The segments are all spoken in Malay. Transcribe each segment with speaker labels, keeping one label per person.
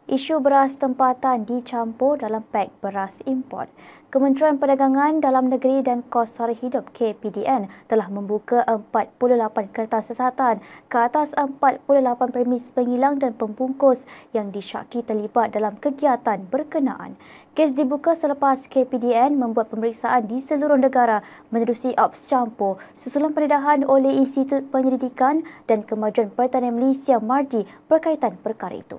Speaker 1: Isu beras tempatan dicampur dalam pek beras import. Kementerian Perdagangan Dalam Negeri dan Kos Sara Hidup KPDN telah membuka 48 kertas siasatan ke atas 48 premis penghilang dan pembungkus yang disyaki terlibat dalam kegiatan berkenaan. Kes dibuka selepas KPDN membuat pemeriksaan di seluruh negara menerusi ops campur susulan pendedahan oleh Institut Penyelidikan dan Kemajuan Pertanian Malaysia MARDI berkaitan perkara itu.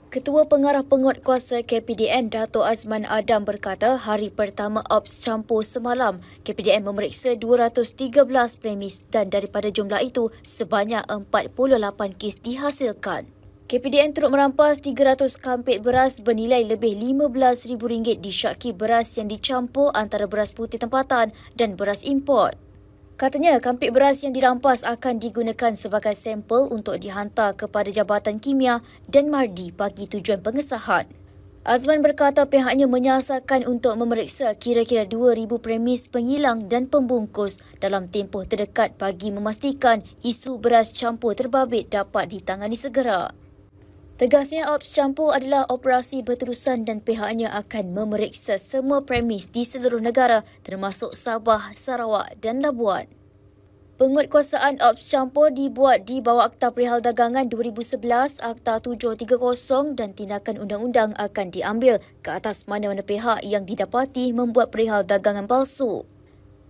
Speaker 1: Ketua Pengarah Penguatkuasa KPDN Dato' Azman Adam berkata hari pertama ops campur semalam, KPDN memeriksa 213 premis dan daripada jumlah itu sebanyak 48 kes dihasilkan. KPDN turut merampas 300 kampit beras bernilai lebih RM15,000 disyaki beras yang dicampur antara beras putih tempatan dan beras import. Katanya, kampit beras yang dirampas akan digunakan sebagai sampel untuk dihantar kepada Jabatan Kimia dan MARDI bagi tujuan pengesahan. Azman berkata pihaknya menyasarkan untuk memeriksa kira-kira 2,000 premis penghilang dan pembungkus dalam tempoh terdekat bagi memastikan isu beras campur terbabit dapat ditangani segera. Tegasnya, ops campur adalah operasi berterusan dan pihaknya akan memeriksa semua premis di seluruh negara termasuk Sabah, Sarawak dan Labuan. Penguatkuasaan ops campur dibuat di bawah Akta Perihal Dagangan 2011, Akta 730 dan tindakan undang-undang akan diambil ke atas mana-mana pihak yang didapati membuat perihal dagangan palsu.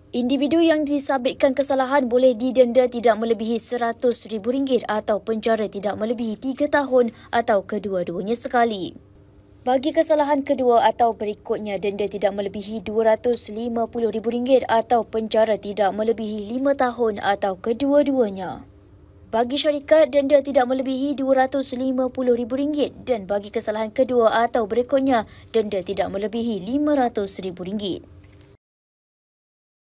Speaker 1: Individu yang disabitkan kesalahan boleh didenda tidak melebihi RM100,000 atau penjara tidak melebihi 3 tahun atau kedua-duanya sekali. Bagi kesalahan kedua atau berikutnya, denda tidak melebihi RM250,000 atau penjara tidak melebihi 5 tahun atau kedua-duanya. Bagi syarikat, denda tidak melebihi RM250,000 dan bagi kesalahan kedua atau berikutnya, denda tidak melebihi RM500,000.